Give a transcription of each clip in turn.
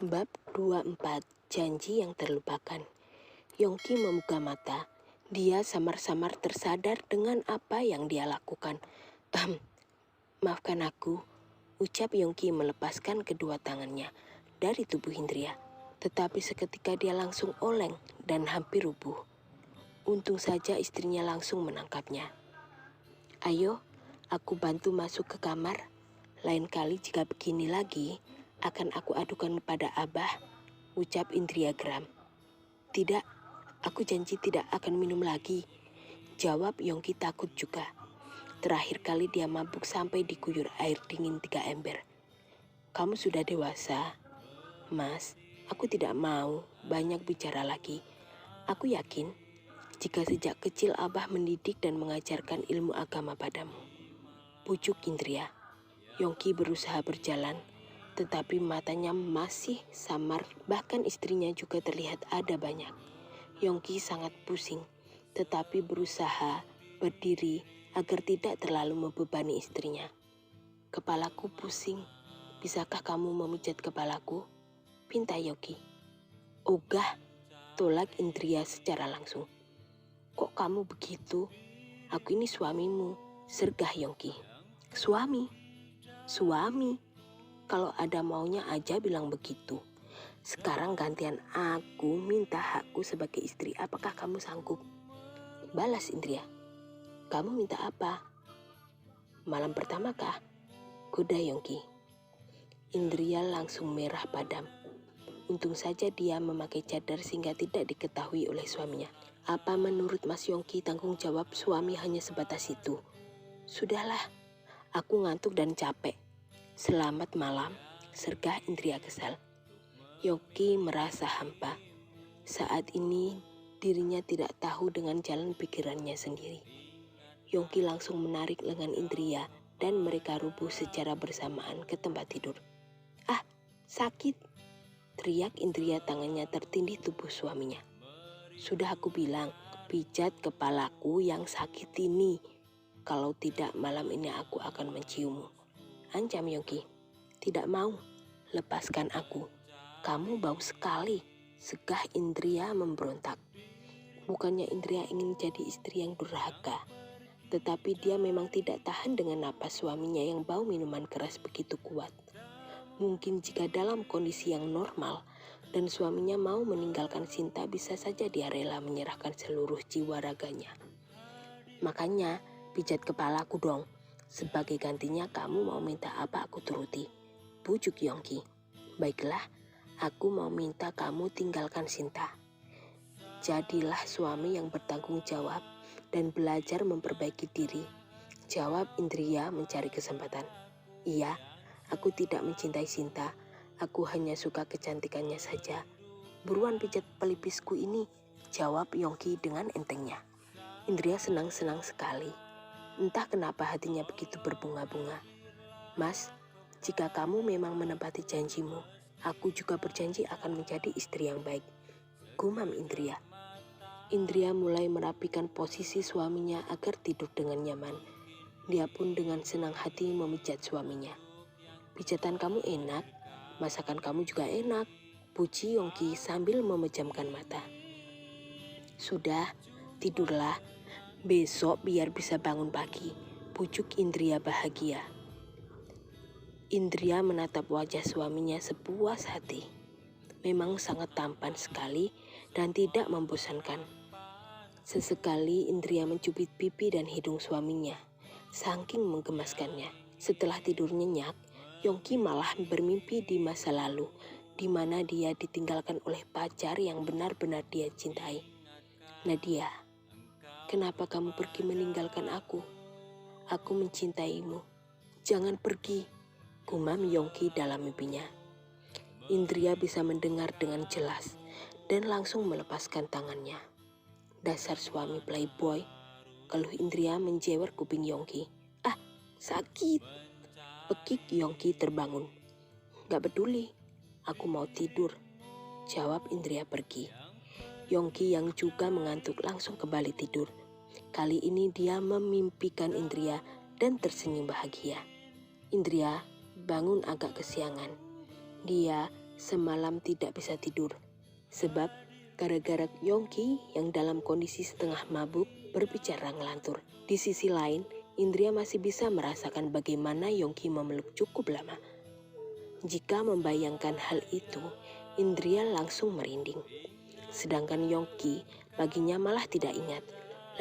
Bab 24, Janji yang Terlupakan. Yongki membuka mata. Dia samar-samar tersadar dengan apa yang dia lakukan. Maafkan aku, ucap Yongki melepaskan kedua tangannya dari tubuh Indria. Tetapi seketika dia langsung oleng dan hampir rubuh. Untung saja istrinya langsung menangkapnya. Ayo, aku bantu masuk ke kamar. Lain kali jika begini lagi, akan aku adukan kepada Abah, ucap Indria geram. Tidak, aku janji tidak akan minum lagi, jawab Yongki takut juga. Terakhir kali dia mabuk sampai diguyur air dingin 3 ember. Kamu sudah dewasa, Mas, aku tidak mau banyak bicara lagi. Aku yakin jika sejak kecil Abah mendidik dan mengajarkan ilmu agama padamu. Pucuk Indria. Yongki berusaha berjalan, tetapi matanya masih samar, bahkan istrinya juga terlihat ada banyak. Yongki sangat pusing, tetapi berusaha berdiri agar tidak terlalu membebani istrinya. Kepalaku pusing, bisakah kamu memijat kepalaku? Pinta Yongki. Ogah, tolak Indria secara langsung. Kok kamu begitu? Aku ini suamimu, sergah Yongki. Suami, kalau ada maunya aja bilang begitu. Sekarang gantian aku minta hakku sebagai istri, apakah kamu sanggup? Balas Indria. Kamu minta apa? Malam pertama kah? Goda Yongki. Indria langsung merah padam. Untung saja dia memakai cadar sehingga tidak diketahui oleh suaminya. Apa menurut Mas Yongki tanggung jawab suami hanya sebatas itu? Sudahlah, aku ngantuk dan capek. Selamat malam, sergah Indria kesal. Yongki merasa hampa. Saat ini dirinya tidak tahu dengan jalan pikirannya sendiri. Yongki langsung menarik lengan Indria dan mereka rubuh secara bersamaan ke tempat tidur. Ah, sakit! Teriak Indria, tangannya tertindih tubuh suaminya. Sudah aku bilang, pijat kepalaku yang sakit ini. Kalau tidak malam ini aku akan menciummu, ancam Yongki. Tidak mau, lepaskan aku. Kamu bau sekali, segah Indria memberontak. Bukannya Indria ingin jadi istri yang durhaka, tetapi dia memang tidak tahan dengan napas suaminya yang bau minuman keras begitu kuat. Mungkin jika dalam kondisi yang normal dan suaminya mau meninggalkan Sinta, bisa saja dia rela menyerahkan seluruh jiwa raganya. Makanya, pijat kepalaku dong. Sebagai gantinya kamu mau minta apa aku turuti. Bujuk Yongki. Baiklah, aku mau minta kamu tinggalkan Sinta. Jadilah suami yang bertanggung jawab dan belajar memperbaiki diri, jawab Indria mencari kesempatan. Iya, aku tidak mencintai Sinta. Aku hanya suka kecantikannya saja. Buruan pijat pelipisku ini, jawab Yongki dengan entengnya. Indria senang-senang sekali. Entah kenapa hatinya begitu berbunga-bunga. Mas, jika kamu memang menepati janjimu, aku juga berjanji akan menjadi istri yang baik, gumam Indria. Indria mulai merapikan posisi suaminya agar tidur dengan nyaman. Dia pun dengan senang hati memijat suaminya. Pijatan kamu enak, masakan kamu juga enak, puji Yongki sambil memejamkan mata. Sudah, tidurlah. Besok biar bisa bangun pagi, pucuk Indria bahagia. Indria menatap wajah suaminya sepuas hati. Memang sangat tampan sekali dan tidak membosankan. Sesekali Indria mencubit pipi dan hidung suaminya, saking menggemaskannya. Setelah tidur nyenyak, Yongki malah bermimpi di masa lalu, di mana dia ditinggalkan oleh pacar yang benar-benar dia cintai. Nadia, kenapa kamu pergi meninggalkan aku? Aku mencintaimu. Jangan pergi, gumam Yongki dalam mimpinya. Indria bisa mendengar dengan jelas dan langsung melepaskan tangannya. Dasar suami playboy, keluh Indria menjewer kuping Yongki. Ah, sakit. Pekik Yongki terbangun. Gak peduli, aku mau tidur, jawab Indria pergi. Yongki yang juga mengantuk langsung kembali tidur. Kali ini dia memimpikan Indria dan tersenyum bahagia. Indria bangun agak kesiangan. Dia semalam tidak bisa tidur. Sebab gara-gara Yongki yang dalam kondisi setengah mabuk berbicara ngelantur. Di sisi lain, Indria masih bisa merasakan bagaimana Yongki memeluk cukup lama. Jika membayangkan hal itu, Indria langsung merinding. Sedangkan Yongki baginya malah tidak ingat.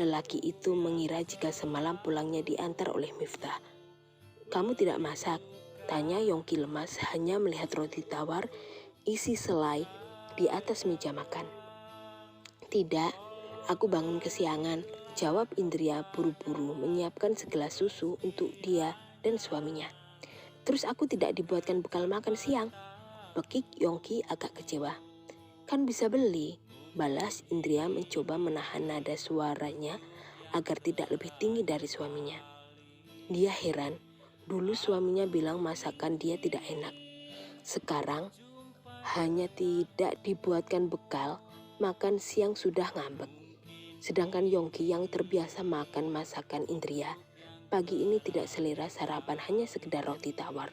Lelaki itu mengira jika semalam pulangnya diantar oleh Miftah. "Kamu tidak masak?" tanya Yongki lemas hanya melihat roti tawar isi selai di atas meja makan. "Tidak, aku bangun kesiangan," jawab Indria buru-buru menyiapkan segelas susu untuk dia dan suaminya. "Terus aku tidak dibuatkan bekal makan siang," bekik Yongki agak kecewa. "Kan bisa beli," balas Indria mencoba menahan nada suaranya agar tidak lebih tinggi dari suaminya. Dia heran, dulu suaminya bilang masakan dia tidak enak. Sekarang hanya tidak dibuatkan bekal, makan siang sudah ngambek. Sedangkan Yongki yang terbiasa makan masakan Indria, pagi ini tidak selera sarapan hanya sekedar roti tawar.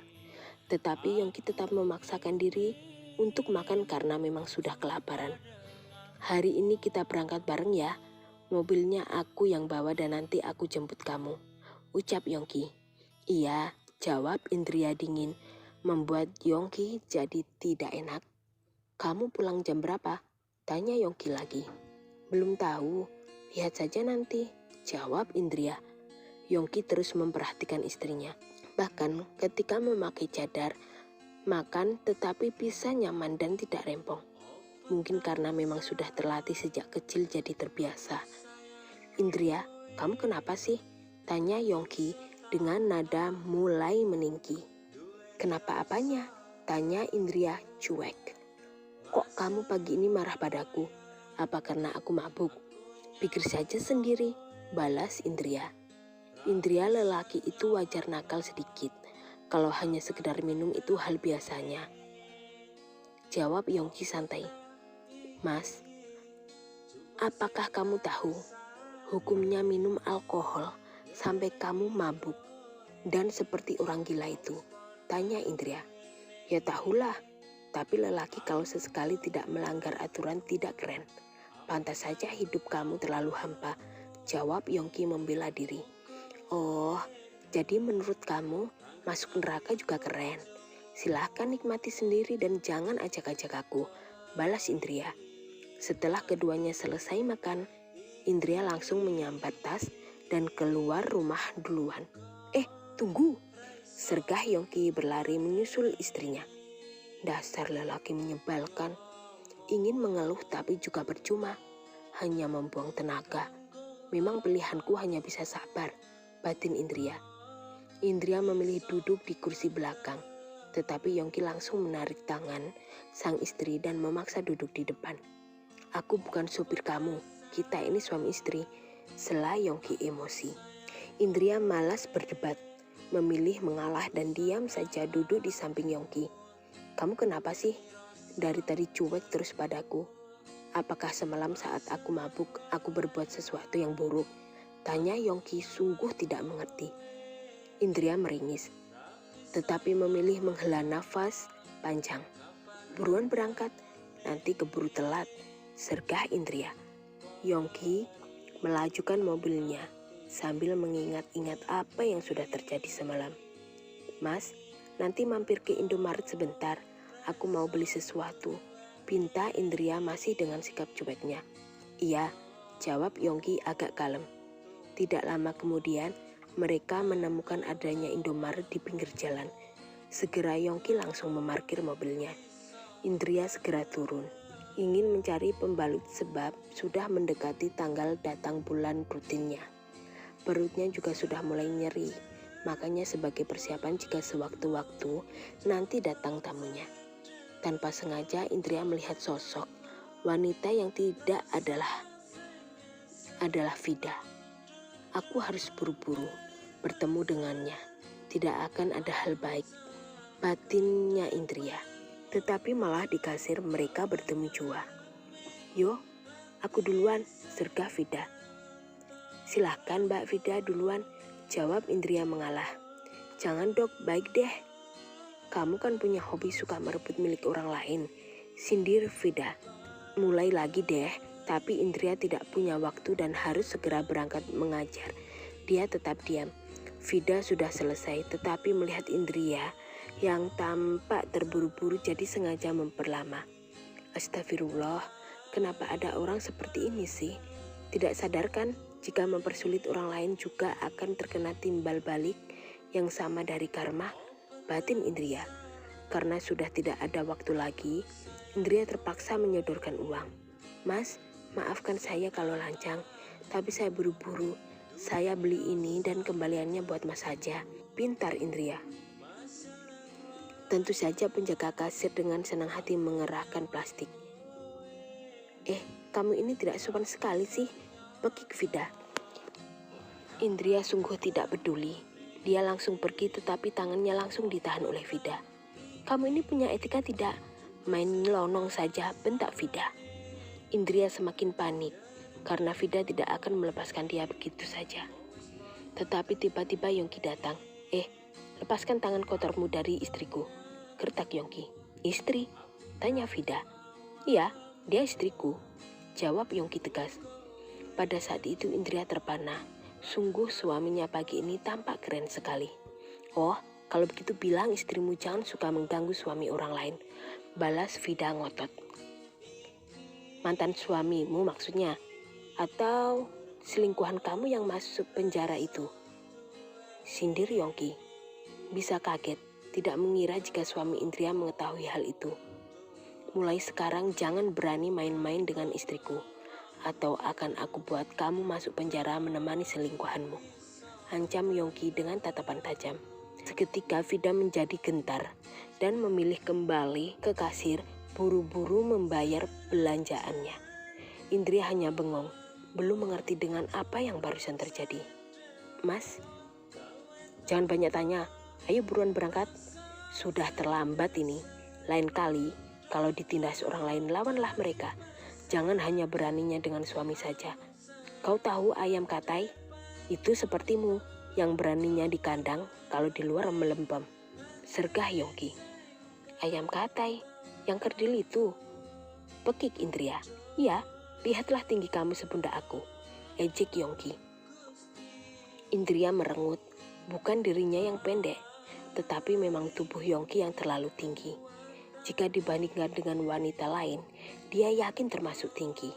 Tetapi Yongki tetap memaksakan diri untuk makan karena memang sudah kelaparan. "Hari ini kita berangkat bareng ya. Mobilnya aku yang bawa dan nanti aku jemput kamu," ucap Yongki. "Iya," jawab Indria dingin, membuat Yongki jadi tidak enak. "Kamu pulang jam berapa?" tanya Yongki lagi. "Belum tahu, lihat saja nanti," jawab Indria. Yongki terus memperhatikan istrinya. Bahkan ketika memakai cadar, makan tetapi bisa nyaman dan tidak rempong. Mungkin karena memang sudah terlatih sejak kecil jadi terbiasa. "Indria, kamu kenapa sih?" tanya Yongki dengan nada mulai meninggi. "Kenapa apanya?" tanya Indria cuek. "Kok kamu pagi ini marah padaku? Apa karena aku mabuk?" "Pikir saja sendiri," balas Indria. Indria lelaki itu wajar nakal sedikit. Kalau hanya sekedar minum itu hal biasanya. Jawab Yongki santai. "Mas, apakah kamu tahu hukumnya minum alkohol sampai kamu mabuk dan seperti orang gila itu?" tanya Indria. "Ya tahulah, tapi lelaki kalau sesekali tidak melanggar aturan tidak keren. Pantas saja hidup kamu terlalu hampa," jawab Yongki membela diri. "Oh, jadi menurut kamu masuk neraka juga keren? Silahkan nikmati sendiri dan jangan ajak-ajak aku," balas Indria. Setelah keduanya selesai makan, Indria langsung menyambar tas dan keluar rumah duluan. Tunggu!" sergah Yongki berlari menyusul istrinya. Dasar lelaki menyebalkan. Ingin mengeluh tapi juga percuma. Hanya membuang tenaga. Memang pilihanku hanya bisa sabar, batin Indria. Indria memilih duduk di kursi belakang. Tetapi Yongki langsung menarik tangan sang istri dan memaksa duduk di depan. "Aku bukan supir kamu, kita ini suami istri," sela Yongki emosi. Indria malas berdebat, memilih mengalah dan diam saja duduk di samping Yongki. "Kamu kenapa sih? Dari tadi cuek terus padaku. Apakah semalam saat aku mabuk, aku berbuat sesuatu yang buruk?" tanya Yongki sungguh tidak mengerti. Indria meringis, tetapi memilih menghela nafas panjang. "Buruan berangkat, nanti keburu telat," sergah Indria. Yongki melajukan mobilnya sambil mengingat-ingat apa yang sudah terjadi semalam. "Mas, nanti mampir ke Indomaret sebentar, aku mau beli sesuatu," pinta Indria masih dengan sikap cueknya. "Iya," jawab Yongki agak kalem. Tidak lama kemudian, mereka menemukan adanya Indomaret di pinggir jalan. Segera Yongki langsung memarkir mobilnya. Indria segera turun. Ingin mencari pembalut sebab sudah mendekati tanggal datang bulan rutinnya. Perutnya juga sudah mulai nyeri, makanya sebagai persiapan jika sewaktu-waktu nanti datang tamunya. Tanpa sengaja Indria melihat sosok wanita yang tidak adalah Vida. "Aku harus buru-buru bertemu dengannya. Tidak akan ada hal baik," batinnya Indria. Tetapi malah di kasir mereka bertemu jua. "Yo, aku duluan," sergah Vida. "Silahkan Mbak Vida duluan," jawab Indria mengalah. "Jangan dok, baik deh." Kamu kan punya hobi suka merebut milik orang lain, sindir Vida. Mulai lagi deh, tapi Indria tidak punya waktu dan harus segera berangkat mengajar. Dia tetap diam. Vida sudah selesai, tetapi melihat Indria yang tampak terburu-buru jadi sengaja memperlama. Astagfirullah, kenapa ada orang seperti ini sih? Tidak sadarkan jika mempersulit orang lain juga akan terkena timbal balik yang sama dari karma? Batin Indria. Karena sudah tidak ada waktu lagi, Indria terpaksa menyodorkan uang. Mas, maafkan saya kalau lancang, tapi saya buru-buru. Saya beli ini dan kembaliannya buat Mas saja. Pintar Indria. Tentu saja penjaga kasir dengan senang hati mengerahkan plastik. Kamu ini tidak sopan sekali sih, bekik Vida. Indria sungguh tidak peduli. Dia langsung pergi tetapi tangannya langsung ditahan oleh Vida. Kamu ini punya etika tidak? Main nyelonong saja, bentak Vida. Indria semakin panik karena Vida tidak akan melepaskan dia begitu saja. Tetapi tiba-tiba Yongki datang. Lepaskan tangan kotormu dari istriku, gertak Yongki. Istri? Tanya Vida. Iya, dia istriku, jawab Yongki tegas. Pada saat itu Indria terpana. Sungguh suaminya pagi ini tampak keren sekali. Oh, kalau begitu bilang istrimu jangan suka mengganggu suami orang lain, balas Vida ngotot. Mantan suamimu maksudnya? Atau selingkuhan kamu yang masuk penjara itu? Sindir Yongki. Bisa kaget, tidak mengira jika suami Indria mengetahui hal itu. Mulai sekarang jangan berani main-main dengan istriku, atau akan aku buat kamu masuk penjara menemani selingkuhanmu, ancam Yongki dengan tatapan tajam. Seketika Vida menjadi gentar dan memilih kembali ke kasir, buru-buru membayar belanjaannya. Indria hanya bengong, belum mengerti dengan apa yang barusan terjadi. Mas, jangan banyak tanya, ayo buruan berangkat. Sudah terlambat ini, lain kali kalau ditindas orang lain lawanlah mereka. Jangan hanya beraninya dengan suami saja. Kau tahu ayam katai? Itu sepertimu yang beraninya di kandang, kalau di luar melempem. Sergah Yongki. Ayam katai? Yang kerdil itu? Pekik Indria. Iya, lihatlah tinggi kamu sepundak aku, ejek Yongki. Indria merengut, bukan dirinya yang pendek, tetapi memang tubuh Yongki yang terlalu tinggi. Jika dibandingkan dengan wanita lain, dia yakin termasuk tinggi.